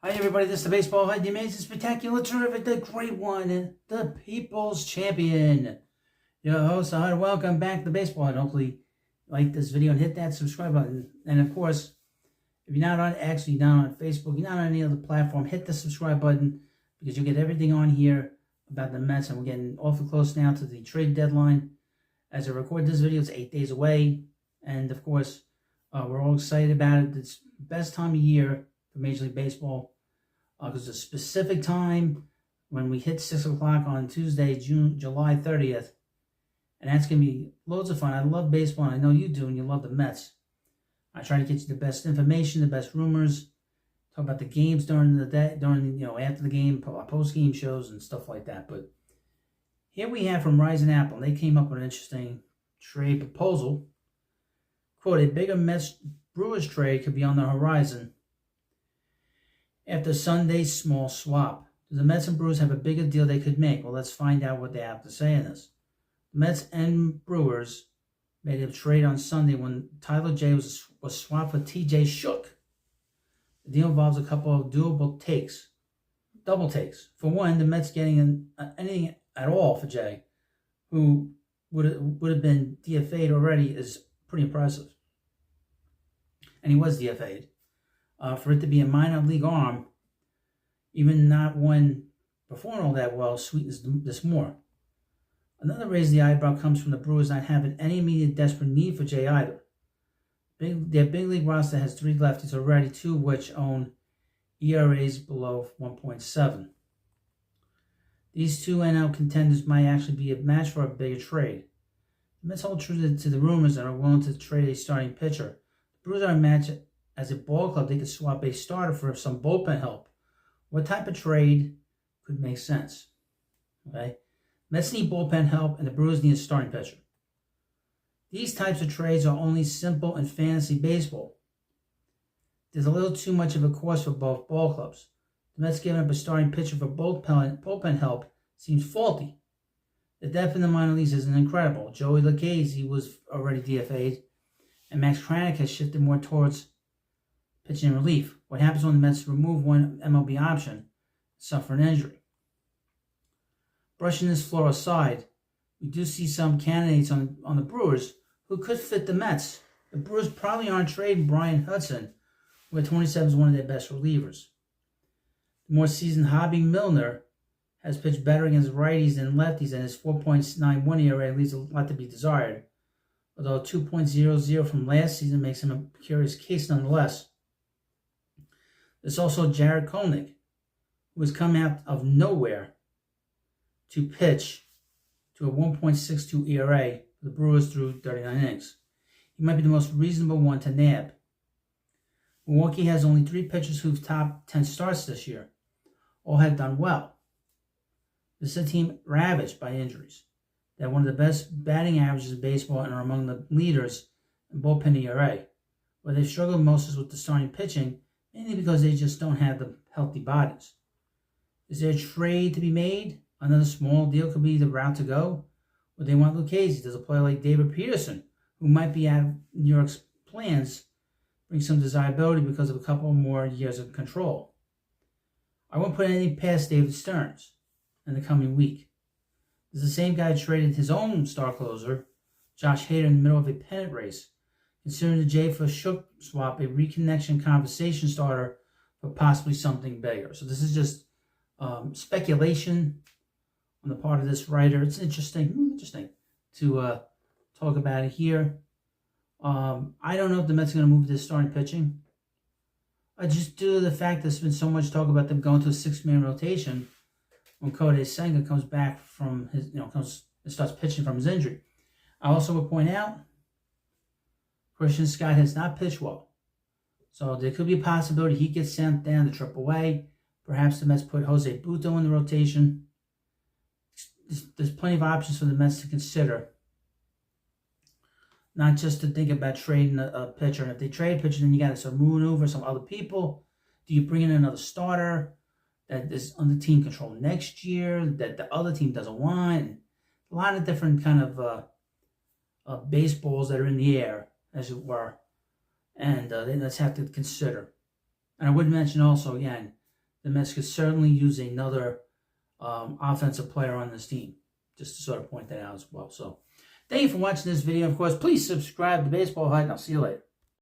Hi everybody, this is the Baseball Head, the amazing, spectacular, terrific, the great one, and the People's Champion. Your host, welcome back to the Baseball Head. Hopefully you like this video and hit that subscribe button. And of course, if you're not on X, you're not on Facebook, you're not on any other platform, hit the subscribe button because you'll get everything on here about the Mets. And we're getting awfully close now to the trade deadline. As I record this video, it's 8 days away. And of course, we're all excited about it. It's the best time of year for Major League Baseball. Because it's a specific time when we hit 6 o'clock on Tuesday, July 30th. And that's going to be loads of fun. I love baseball, and I know you do, and you love the Mets. I try to get you the best information, the best rumors, talk about the games during the day, after the game, post-game shows and stuff like that. But here we have from Rising Apple. They came up with an interesting trade proposal. Quote, a bigger Mets-Brewers trade could be on the horizon after Sunday's small swap. Do the Mets and Brewers have a bigger deal they could make? Well, let's find out what they have to say in this. The Mets and Brewers made a trade on Sunday when Tyler J was swapped for TJ Shook. The deal involves a couple of double takes. For one, the Mets getting anything at all for J, who would have been DFA'd already, is pretty impressive. And he was DFA'd. For it to be a minor league arm, even not one performing all that well, sweetens this more. Another raise the eyebrow comes from the Brewers not having any immediate desperate need for Jay either. Their big league roster has 3 lefties already, 2 of which own ERAs below 1.7. These 2 NL contenders might actually be a match for a bigger trade. The Mets hold true to the rumors and are willing to trade a starting pitcher. The Brewers are a match. As a ball club, they could swap a starter for some bullpen help. What type of trade could make sense? Okay, Mets need bullpen help, and the Brewers need a starting pitcher. These types of trades are only simple in fantasy baseball. There's a little too much of a cost for both ball clubs. The Mets giving up a starting pitcher for bullpen help seems faulty. The depth in the minor leagues isn't incredible. Joey Lucchesi was already DFA'd, and Max Kranick has shifted more towards pitching relief. What happens when the Mets remove one MLB option, suffer an injury? Brushing this flaw aside, we do see some candidates on the Brewers who could fit the Mets. The Brewers probably aren't trading Brian Hudson, who at 27 is one of their best relievers. The more seasoned Hobby Milner has pitched better against righties than lefties, and his 4.91 ERA leaves a lot to be desired. Although 2.00 from last season makes him a curious case nonetheless. There's also Jared Koenig, who has come out of nowhere to pitch to a 1.62 ERA for the Brewers through 39 innings. He might be the most reasonable one to nab. Milwaukee has only 3 pitchers who've topped 10 starts this year. All have done well. This is a team ravaged by injuries. They have one of the best batting averages in baseball and are among the leaders in bullpen ERA. Where they've struggled most is with the starting pitching, mainly because they just don't have the healthy bodies. Is there a trade to be made? Another small deal could be the route to go. Would they want Lucchesi? Does a player like David Peterson, who might be out of New York's plans, bring some desirability because of a couple more years of control? I won't put anything past David Stearns in the coming week. This is the same guy who traded his own star closer, Josh Hader, in the middle of a pennant race, considering the J for Shook swap a reconnection conversation starter for possibly something bigger. So this is just speculation on the part of this writer. It's interesting to talk about it here. I don't know if the Mets are going to move this starting pitching. Just due to the fact there's been so much talk about them going to a 6-man rotation when Kodai Senga comes back from his, starts pitching from his injury. I also would point out Christian Scott has not pitched well. So there could be a possibility he gets sent down to AAA. Perhaps the Mets put Jose Butto in the rotation. There's plenty of options for the Mets to consider. Not just to think about trading a pitcher. And if they trade a pitcher, then you got to sort of maneuver some other people. Do you bring in another starter that is under team control next year that the other team doesn't want? A lot of different kind of baseballs that are in the air, as it were. And they just have to consider. And I would mention also, again, the Mets could certainly use another offensive player on this team. Just to sort of point that out as well. So, thank you for watching this video. Of course, please subscribe to Baseball Hut, and I'll see you later.